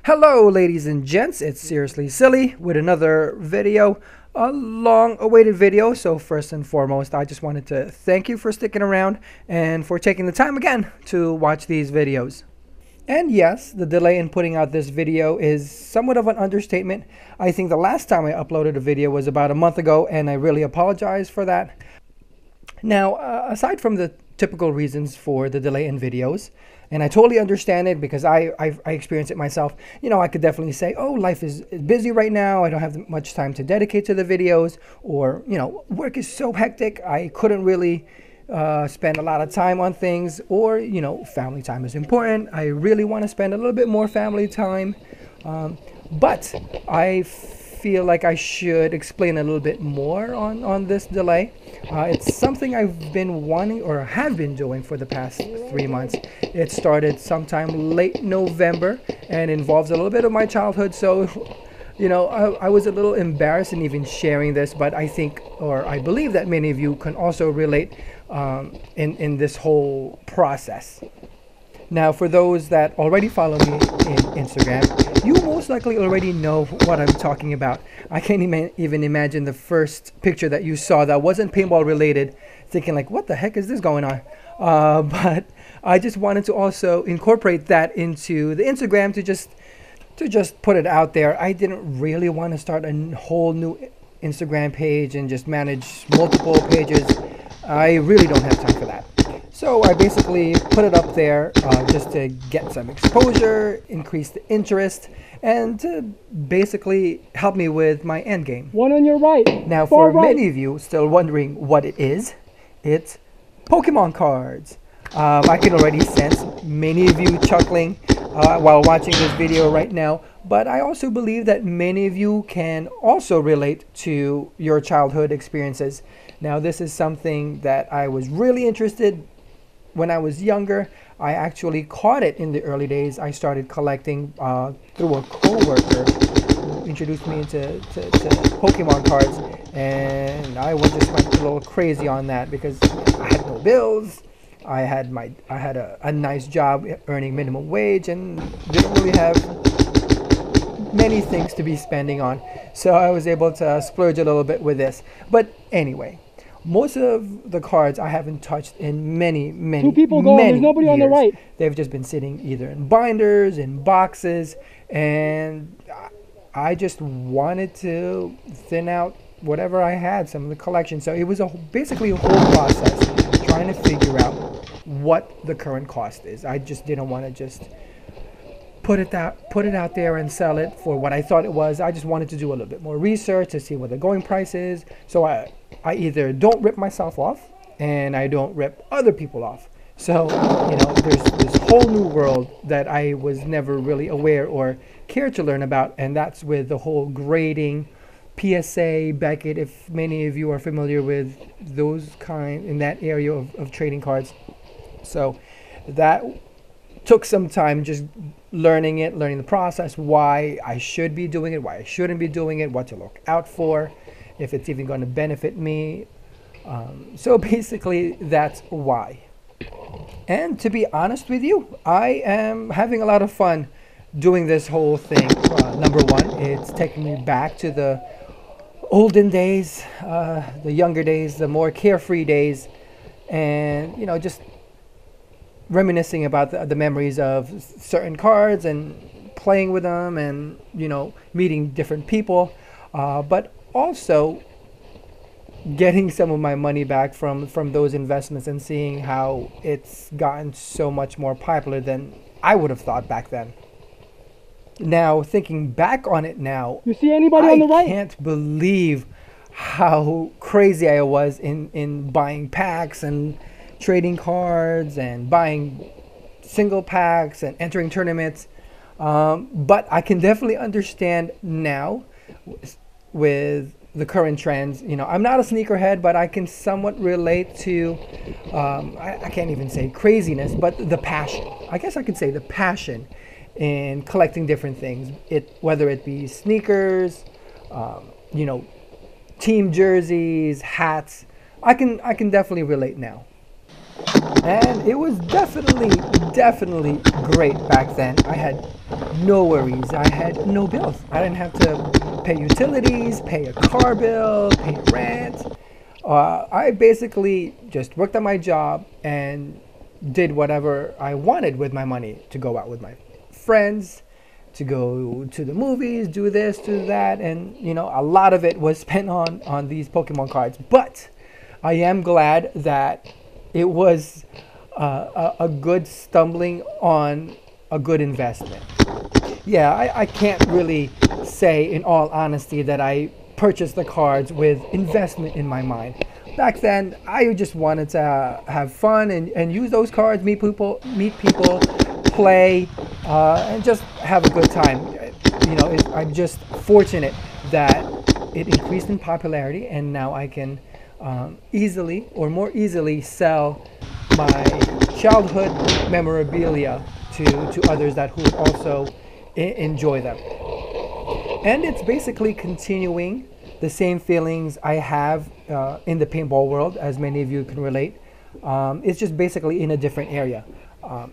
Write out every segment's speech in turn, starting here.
Hello ladies and gents, it's Seriously Silly with another video, a long awaited video. So first and foremost, I just wanted to thank you for sticking around and for taking the time again to watch these videos. And yes, the delay in putting out this video is somewhat of an understatement. I think the last time I uploaded a video was about a month ago, and I really apologize for that. Now, aside from the typical reasons for the delay in videos, and I totally understand it because I experienced it myself. You know, I could definitely say, oh, life is busy right now. I don't have much time to dedicate to the videos, or, you know, work is so hectic. I couldn't really spend a lot of time on things, or, you know, family time is important. I really want to spend a little bit more family time. But I feel like I should explain a little bit more on this delay. It's something I've been wanting, or have been doing, for the past 3 months. It started sometime late November and involves a little bit of my childhood. So, you know, I was a little embarrassed in even sharing this, but I think, or I believe that many of you can also relate in this whole process. Now, for those that already follow me in Instagram, you most likely already know what I'm talking about. I can't even imagine the first picture that you saw that wasn't paintball related, thinking like, what the heck is this going on? But I just wanted to also incorporate that into the Instagram to just put it out there. I didn't really want to start a whole new Instagram page and just manage multiple pages. I really don't have time for that. So I basically put it up there just to get some exposure, increase the interest, and to basically help me with my end game. One on your right. Now, for many of you still wondering what it is, it's Pokemon cards. I can already sense many of you chuckling while watching this video right now, but I also believe that many of you can also relate to your childhood experiences. Now, this is something that I was really interested when I was younger. I actually caught it in the early days. I started collecting through a coworker who introduced me to Pokemon cards, and I just went a little crazy on that because I had no bills. I had a nice job earning minimum wage and didn't really have many things to be spending on. So I was able to splurge a little bit with this. But anyway, most of the cards I haven't touched in many Two people going, there's nobody years. on the right. They've just been sitting either in binders, in boxes, and I just wanted to thin out whatever I had, some of the collection. So it was basically a whole process trying to figure out what the current cost is. I just didn't want to just put it out there and sell it for what I thought it was. I just wanted to do a little bit more research to see what the going price is. So I either don't rip myself off and I don't rip other people off. So, you know, there's this whole new world that I was never really aware or cared to learn about, and that's with the whole grading, PSA, Beckett, if many of you are familiar with those in that area of trading cards. So that took some time just learning the process, why I should be doing it, why I shouldn't be doing it, what to look out for, if it's even going to benefit me. So basically, that's why. And to be honest with you, I am having a lot of fun doing this whole thing. Number one, it's taking me back to the olden days, the younger days, the more carefree days, and, you know, just reminiscing about the memories of certain cards and playing with them, and, you know, meeting different people, but also getting some of my money back from those investments and seeing how it's gotten so much more popular than I would have thought back then. Now, thinking back on it now, you see anybody on the right? I can't believe how crazy I was in buying packs and trading cards and buying single packs and entering tournaments. But I can definitely understand now with the current trends. You know, I'm not a sneakerhead, but I can somewhat relate to, I can't even say craziness, but the passion. I guess I could say the passion in collecting different things. Whether it be sneakers, you know, team jerseys, hats. I can definitely relate now. And it was definitely great back then. I had no worries. I had no bills. I didn't have to pay utilities, pay a car bill, pay rent. I basically just worked at my job and did whatever I wanted with my money, to go out with my friends, to go to the movies, do this, do that, and you know, a lot of it was spent on these Pokemon cards. But I am glad that it was a good stumbling on a good investment. Yeah, I can't really say in all honesty that I purchased the cards with investment in my mind. Back then, I just wanted to have fun and use those cards, meet people, play, and just have a good time. You know, I'm just fortunate that it increased in popularity, and now I can easily or more easily sell my childhood memorabilia to others that who also enjoy them. And it's basically continuing the same feelings I have in the paintball world, as many of you can relate. It's just basically in a different area.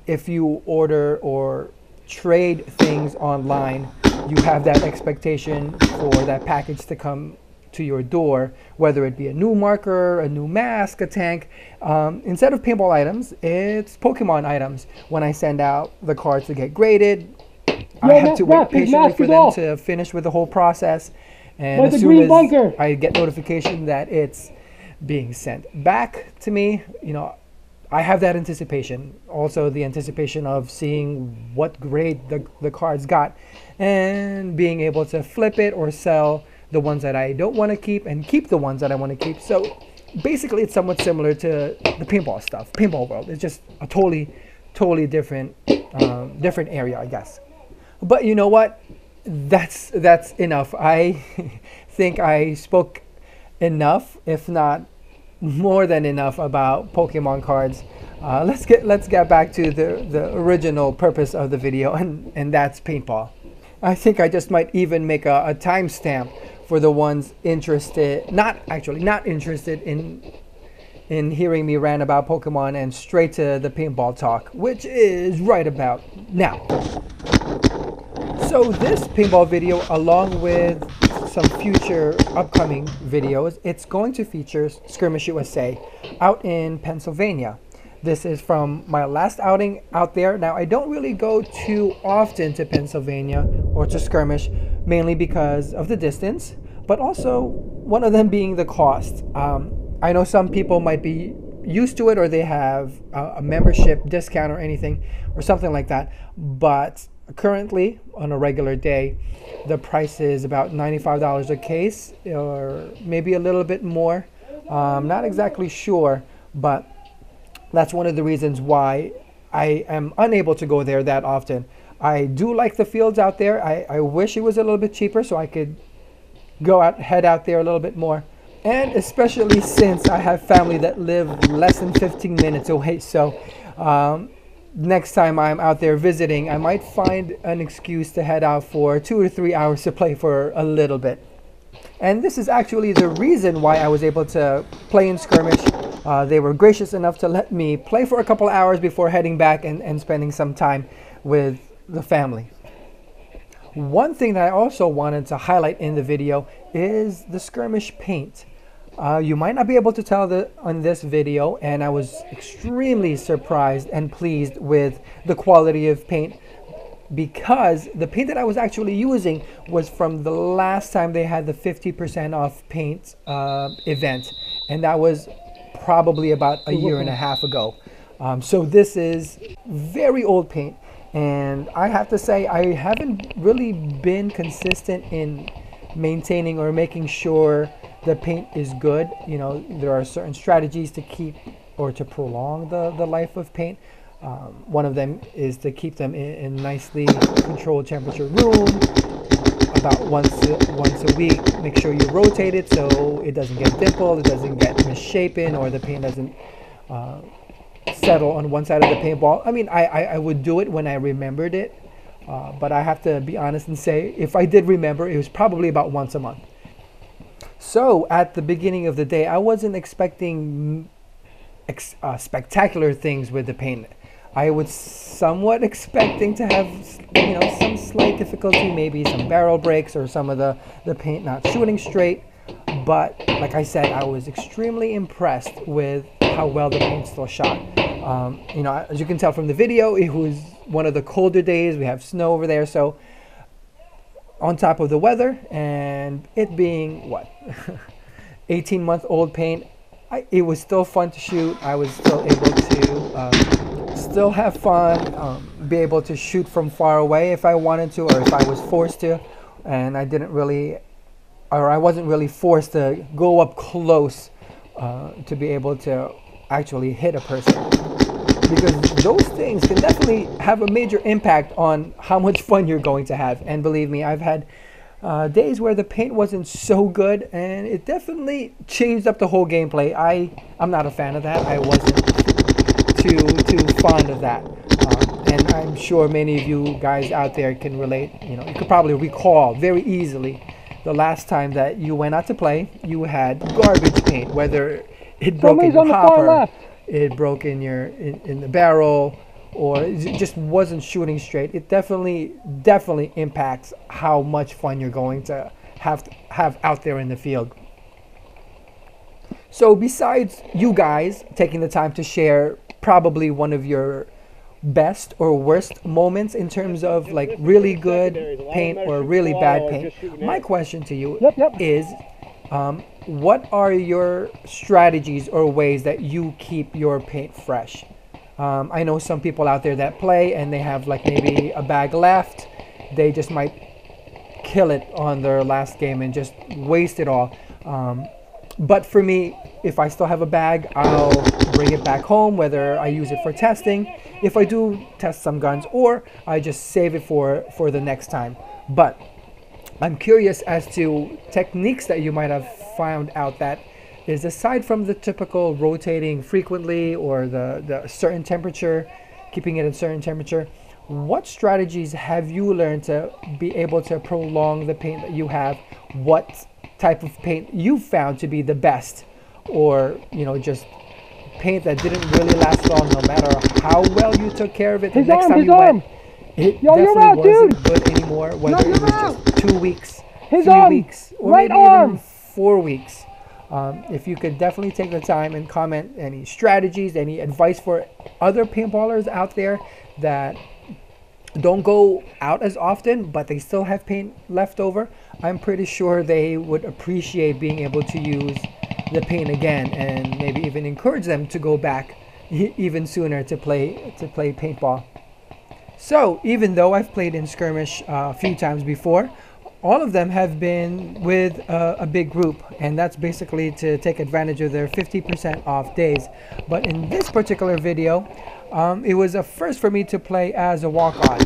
If you order or trade things online, you have that expectation for that package to come to your door, whether it be a new marker, a new mask, a tank. Instead of paintball items, it's Pokemon items. When I send out the cards to get graded, I have to wait patiently for them to finish with the whole process. And as soon as I get notification that it's being sent back to me, you know, I have that anticipation. Also the anticipation of seeing what grade the cards got and being able to flip it or sell the ones that I don't want to keep and keep the ones that I want to keep. So basically it's somewhat similar to the paintball stuff, paintball world. It's just a totally different area, I guess. But you know what? That's enough. I think I spoke enough, if not more than enough, about Pokemon cards. Let's get back to the original purpose of the video, and that's paintball. I think I just might even make a timestamp for the ones interested, not interested in hearing me rant about Pokemon, and straight to the paintball talk, which is right about now. So this paintball video, along with some future upcoming videos, it's going to feature Skirmish USA out in Pennsylvania. This is from my last outing out there. Now, I don't really go too often to Pennsylvania or to Skirmish, mainly because of the distance, but also one of them being the cost. I know some people might be used to it, or they have a membership discount or anything or something like that, but currently on a regular day the price is about $95 a case, or maybe a little bit more. Not exactly sure, but that's one of the reasons why I am unable to go there that often. I do like the fields out there. I wish it was a little bit cheaper so I could head out there a little bit more, and especially since I have family that live less than 15 minutes away. So next time I'm out there visiting, I might find an excuse to head out for 2 or 3 hours to play for a little bit. And this is actually the reason why I was able to play in Skirmish. They were gracious enough to let me play for a couple hours before heading back and spending some time with the family. One thing that I also wanted to highlight in the video is the Skirmish paint. You might not be able to tell on this video, and I was extremely surprised and pleased with the quality of paint, because the paint that I was actually using was from the last time they had the 50% off paint event, and that was probably about a year and a half ago. So this is very old paint, and I have to say I haven't really been consistent in maintaining or making sure the paint is good. You know, there are certain strategies to keep or to prolong the life of paint. One of them is to keep them in nicely controlled temperature room about once a week. Make sure you rotate it so it doesn't get dimpled, it doesn't get misshapen, or the paint doesn't settle on one side of the paintball. I mean, I would do it when I remembered it, but I have to be honest and say, if I did remember, it was probably about once a month. So at the beginning of the day, I wasn't expecting spectacular things with the paint. I was somewhat expecting to have, some slight difficulty, maybe some barrel breaks or some of the paint not shooting straight. But like I said, I was extremely impressed with how well the paint still shot. As you can tell from the video, it was one of the colder days. We have snow over there, so on top of the weather and it being what 18-month-old paint, it was still fun to shoot. I was still able to still have fun, be able to shoot from far away if I wanted to, or if I was forced to, and I wasn't really forced to go up close to be able to actually hit a person, because those things can definitely have a major impact on how much fun you're going to have. And believe me, I've had days where the paint wasn't so good, and it definitely changed up the whole gameplay. I'm not a fan of that. I wasn't too fond of that, and I'm sure many of you guys out there can relate. You could probably recall very easily the last time that you went out to play, you had garbage paint, whether it broke in your hopper, it broke in the barrel, or it just wasn't shooting straight. It definitely impacts how much fun you're going to have out there in the field. So besides you guys taking the time to share probably one of your best or worst moments in terms of like really good paint or really bad paint, my question to you is, what are your strategies or ways that you keep your paint fresh? I know some people out there that play and they have like maybe a bag left. They just might kill it on their last game and just waste it all. But for me, if I still have a bag, I'll bring it back home, whether I use it for testing, if I do test some guns, or I just save it for the next time. But I'm curious as to techniques that you might have found out that is, aside from the typical rotating frequently or the certain temperature, keeping it at a certain temperature, what strategies have you learned to be able to prolong the paint that you have? What type of paint you found to be the best, or just paint that didn't really last long, no matter how well you took care of it the next time you went, it definitely wasn't good anymore, whether it was just 2 weeks, 3 weeks, or maybe even 4 weeks. If you could definitely take the time and comment any strategies, any advice for other paintballers out there that don't go out as often but they still have paint left over, I'm pretty sure they would appreciate being able to use the paint again, and maybe even encourage them to go back even sooner to play paintball. So even though I've played in Skirmish a few times before, all of them have been with a big group, and that's basically to take advantage of their 50% off days. But in this particular video, it was a first for me to play as a walk-on.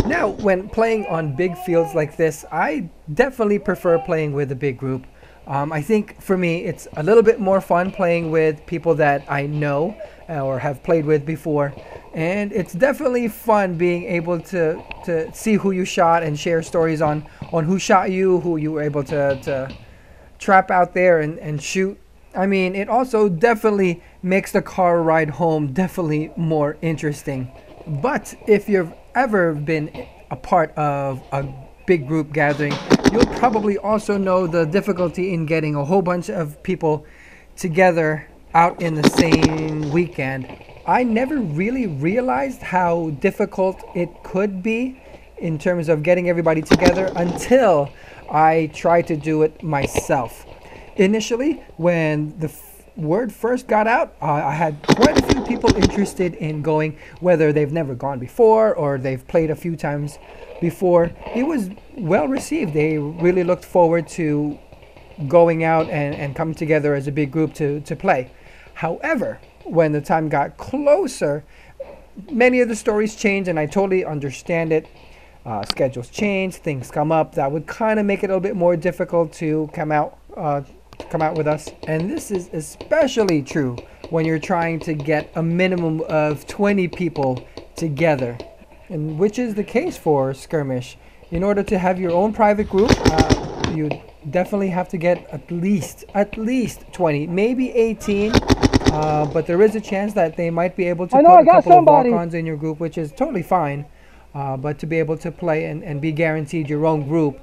Now, when playing on big fields like this, I definitely prefer playing with a big group. I think for me, it's a little bit more fun playing with people that I know or have played with before. And it's definitely fun being able to see who you shot and share stories on who shot you, who you were able to trap out there and shoot. I mean, it also definitely makes the car ride home definitely more interesting. But if you've ever been a part of a big group gathering, you'll probably also know the difficulty in getting a whole bunch of people together out in the same weekend. I never really realized how difficult it could be in terms of getting everybody together until I tried to do it myself. Initially, when the word first got out, I had quite a few people interested in going, whether they've never gone before or they've played a few times before. It was well received. They really looked forward to going out and coming together as a big group to play. However, when the time got closer, many of the stories changed, and I totally understand it. Schedules change, things come up that would kind of make it a little bit more difficult to come out with us. And this is especially true when you're trying to get a minimum of 20 people together, and which is the case for Skirmish. In order to have your own private group, you definitely have to get at least 20, maybe 18. but there is a chance that they might be able to I know, put I a got couple somebody. of walk-ons in your group, which is totally fine. But to be able to play and be guaranteed your own group,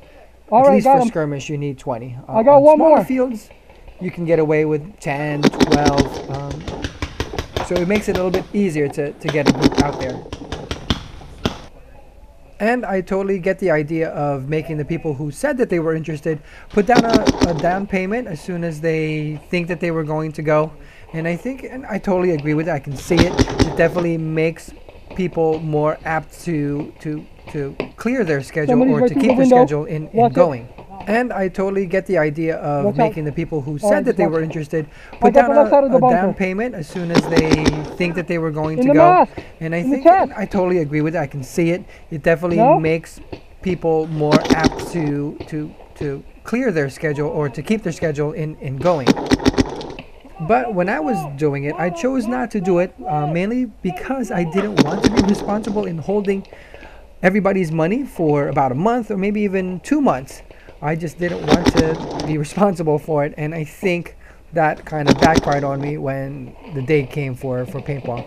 All at right, least got for him. skirmish, you need 20. I got on one smaller more. fields, you can get away with 10, 12. So it makes it a little bit easier to get a group out there. And I totally get the idea of making the people who said that they were interested put down a down payment as soon as they think that they were going to go. And I think, and I totally agree with it, I can see it. It definitely makes people more apt to clear their schedule Somebody's or right to through keep the their window. schedule in Watch it. going. And I totally get the idea of Watch out. making the people who All said right, that they watch were it. interested I put got down the left side of the a down bunker. payment as soon as they think that they were going In to the go. mask. And I In the think, chest. I totally agree with it. I can see it. It definitely No? makes people more apt to clear their schedule or to keep their schedule in going. But when I was doing it, I chose not to do it mainly because I didn't want to be responsible in holding everybody's money for about a month or maybe even 2 months. I just didn't want to be responsible for it, and I think that kind of backfired on me when the day came for paintball.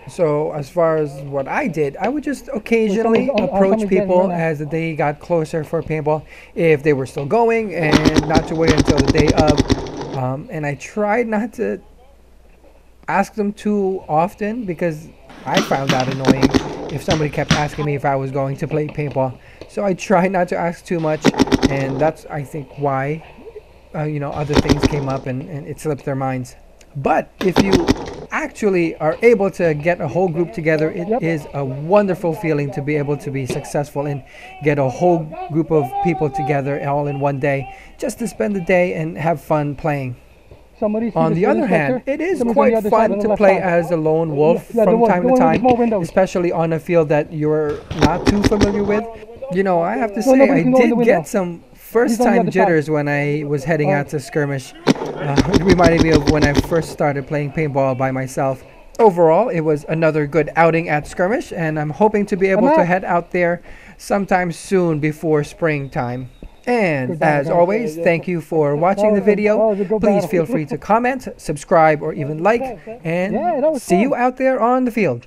So as far as what I did, I would just occasionally somebody's approach getting people right now. as the day got closer for paintball, if they were still going, and not to wait until the day of. And I tried not to ask them too often because I found that annoying if somebody kept asking me if I was going to play paintball. So I tried not to ask too much, and that's, I think, why other things came up and it slipped their minds. But if you actually are able to get a whole group together, it is a wonderful feeling to be able to be successful and get a whole group of people together all in one day, just to spend the day and have fun playing. Somebody's On the other hand, it is quite fun to play as a lone wolf from time to time, especially on a field that you're not too familiar with. You know, I have to say, I did get some first-time jitters when I was heading out to skirmish. It reminded me of when I first started playing paintball by myself. Overall, it was another good outing at skirmish, and I'm hoping to be able to head out there sometime soon before springtime. And as always, thank you for watching the video. Please feel free to comment, subscribe, or even like, and see you out there on the field.